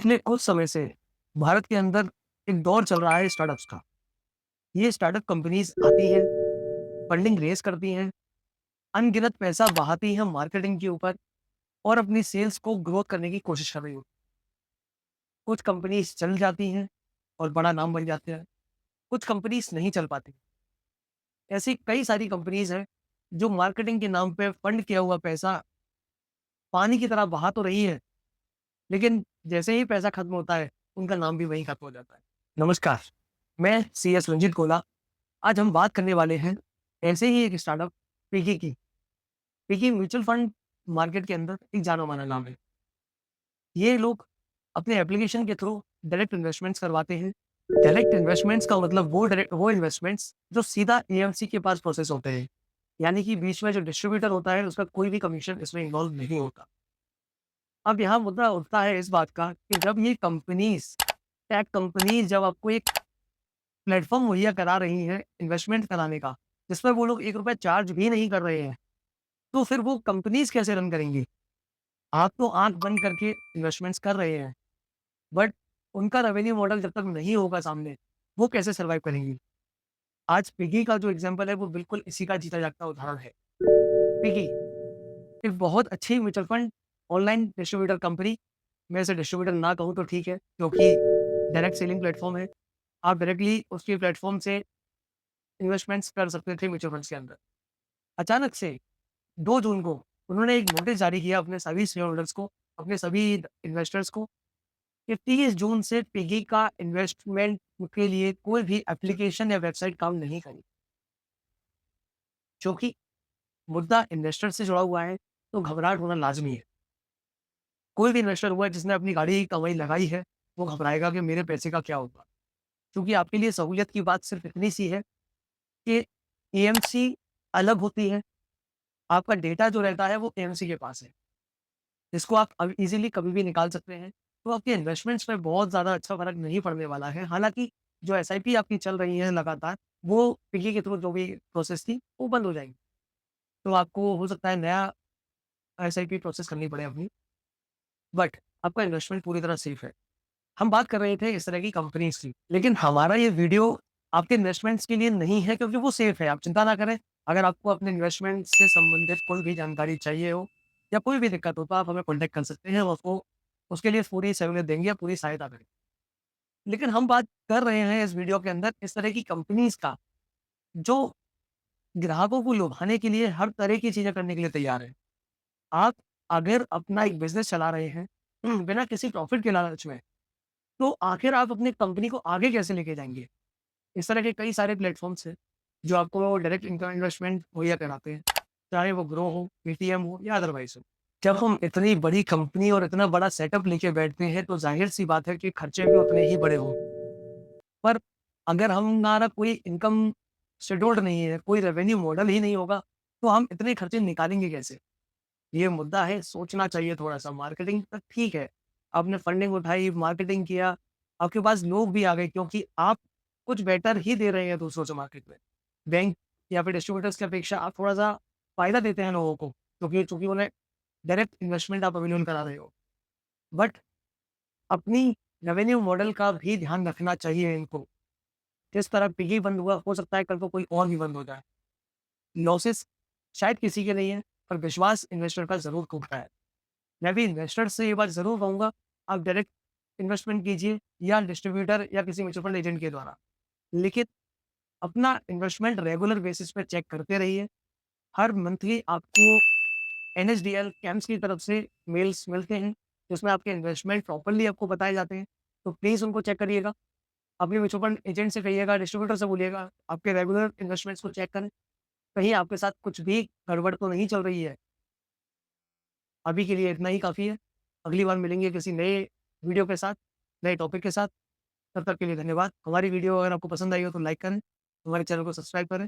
पिछले कुछ समय से भारत के अंदर एक दौर चल रहा है स्टार्टअप्स का। ये स्टार्टअप कंपनीज आती हैं, फंडिंग रेज़ करती हैं, अनगिनत पैसा बहाती हैं मार्केटिंग के ऊपर और अपनी सेल्स को ग्रोथ करने की कोशिश कर रही होती हैं। कुछ कंपनीज चल जाती हैं और बड़ा नाम बन जाते हैं, कुछ कंपनीज नहीं चल पाती। ऐसी कई सारी कंपनीज हैं जो मार्केटिंग के नाम पे फंड किया हुआ पैसा पानी की तरह बहा तो रही है, लेकिन जैसे ही पैसा खत्म होता है, उनका नाम भी वहीं खत्म हो जाता है। नमस्कार, मैं सीएस रंजीत गोला। आज हम बात करने वाले हैं ऐसे ही एक स्टार्टअप पिगी की। पिगी म्यूचुअल फंड मार्केट के अंदर एक जाना-माना नाम है। ये लोग अपने एप्लीकेशन के थ्रू डायरेक्ट इन्वेस्टमेंट्स करवाते हैं। डायरेक्ट इन्वेस्टमेंट्स का मतलब वो इन्वेस्टमेंट्स जो सीधा एएमसी के पास प्रोसेस होते हैं। यानी कि बीच में जो डिस्ट्रीब्यूटर होता है उसका कोई भी कमीशन इसमें इन्वॉल्व नहीं होता। अब यहाँ मुद्दा उठता है इस बात का कि जब ये कंपनीज़, टेक कंपनीज़ जब आपको एक प्लेटफ़ॉर्म मुहैया करा रही हैं इन्वेस्टमेंट कराने का, जिसमें वो लोग ₹1 चार्ज भी नहीं कर रहे हैं, तो फिर वो कंपनीज़ कैसे रन करेंगी? आप तो आँख बंद करके इन्वेस्टमेंट्स कर रहे हैं, बट उनका रेवेन्यू मॉडल जब तक नहीं होगा सामने, वो कैसे सर्वाइव करेंगी? आज स्विगी का जो एग्ज़ाम्पल है, वो बिल्कुल इसी का जीता जागता उदाहरण है। स्विगी एक बहुत अच्छी mutual fund online distributor company, मैं इसे डिस्ट्रीब्यूटर ना कहूँ तो ठीक है, क्योंकि डायरेक्ट सेलिंग प्लेटफ़ॉर्म है। आप डायरेक्टली उसके प्लेटफ़ॉर्म से इन्वेस्टमेंट्स कर सकते थे म्यूचुअल फंड्स के अंदर। अचानक से 2 जून को उन्होंने एक नोटिस जारी किया अपने सभी शेयर होल्डर्स को, अपने सभी इन्वेस्टर्स को कि 30 जून से पिगी का इन्वेस्टमेंट के लिए कोई भी एप्लीकेशन या वेबसाइट काम नहीं करेगी। चूँकि मुद्दा इन्वेस्टर से जुड़ा हुआ है, तो घबराहट होना लाज़मी है। कोई भी इन्वेस्टर हुआ है जिसने अपनी गाड़ी की कमाई लगाई है, वो घबराएगा कि मेरे पैसे का क्या होगा? क्योंकि आपके लिए सहूलियत की बात सिर्फ़ इतनी सी है कि एएमसी अलग होती है, आपका डेटा जो रहता है वो एएमसी के पास है। जिसको आप अब ईज़िली कभी भी निकाल सकते हैं। तो आपके इन्वेस्टमेंट्स में बहुत ज़्यादा अच्छा फ़र्क नहीं पड़ने वाला है। हालाँकि जो एसआईपी आपकी चल रही है लगातार, वो पिग्गी के थ्रू जो भी प्रोसेस थी, वो बंद हो जाएगी। तो आपको हो सकता है नया एसआईपी प्रोसेस करनी पड़े अपनी, बट आपका इन्वेस्टमेंट पूरी तरह सेफ है। हम बात कर रहे थे इस तरह की कंपनीज़ की, लेकिन हमारा ये वीडियो आपके इन्वेस्टमेंट्स के लिए नहीं है क्योंकि वो सेफ है, आप चिंता ना करें। अगर आपको अपने इन्वेस्टमेंट से संबंधित कोई भी जानकारी चाहिए हो या कोई भी दिक्कत हो, तो आप हमें कॉन्टैक्ट कर सकते हैं, हम आपको उसके लिए पूरी सहूलियत देंगे, पूरी सहायता करेंगे। लेकिन हम बात कर रहे हैं इस वीडियो के अंदर इस तरह की कंपनीज़ का, जो ग्राहकों को लुभाने के लिए हर तरह की चीज़ें करने के लिए तैयार हैं। आप अगर अपना एक बिज़नेस चला रहे हैं, बिना किसी प्रॉफ़िट के लालच में, तो आखिर आप अपनी कंपनी को आगे कैसे लेके जाएँगे? इस तरह के कई सारे प्लेटफ़ॉर्म्स हैं, जो आपको डायरेक्ट इनकम इन्वेस्टमेंट मुहैया कराते हैं, चाहे वो ग्रो हो, पेटीएम हो या अदरवाइज़ हो। जब हम इतनी बड़ी कंपनी और इतना बड़ा सेटअप लेके बैठते हैं, तो ज़ाहिर-सी बात है कि खर्चे भी उतने ही बड़े हों। पर अगर हमारा कोई इनकम शेड्यूल्ड नहीं है, कोई रेवेन्यू मॉडल ही नहीं होगा, तो हम इतने खर्चे निकालेंगे कैसे? ये मुद्दा है, सोचना चाहिए थोड़ा-सा। मार्केटिंग तक ठीक है, आपने फंडिंग उठाई, मार्केटिंग किया, आपके पास लोग भी आ गए क्योंकि आप कुछ बेटर ही दे रहे हैं दूसरों से मार्केट में। बैंक या फिर डिस्ट्रीब्यूटर्स की अपेक्षा आप थोड़ा-सा फ़ायदा देते हैं लोगों को, क्योंकि चूँकि उन्हें डायरेक्ट इन्वेस्टमेंट आप अवेलेबल करा रहे हो। बट अपनी रेवेन्यू मॉडल का भी ध्यान रखना चाहिए इनको। जिस तरह पिग्गी बंद हुआ, हो सकता है कल को कोई और भी बंद हो जाए। लॉसेस शायद किसी के नहीं है, पर विश्वास इन्वेस्टर का ज़रूर टूटता है। मैं भी इन्वेस्टर से ये बात ज़रूर कहूँगा, आप डायरेक्ट इन्वेस्टमेंट कीजिए या डिस्ट्रीब्यूटर या किसी म्यूचुअल फंड एजेंट के द्वारा। लेकिन अपना इन्वेस्टमेंट रेगुलर बेसिस पे चेक करते रहिए। हर मंथली आपको एनएसडीएल कैम्प्स की तरफ से मेल्स मिलते हैं, जिसमें आपके इन्वेस्टमेंट प्रॉपर्ली आपको बताए जाते हैं। तो प्लीज़ उनको चेक करिएगा। अपने म्यूचुअल फंड एजेंट से कहिएगा, डिस्ट्रीब्यूटर से बोलिएगा, आपके रेगुलर इन्वेस्टमेंट्स को चेक करें। कहीं आपके साथ कुछ भी गड़बड़ तो नहीं चल रही है। अभी के लिए इतना ही काफ़ी है। अगली बार मिलेंगे किसी नए वीडियो के साथ, नए टॉपिक के साथ। तब तक के लिए धन्यवाद। हमारी वीडियो अगर आपको पसंद आई हो तो लाइक करें, हमारे चैनल को सब्सक्राइब करें।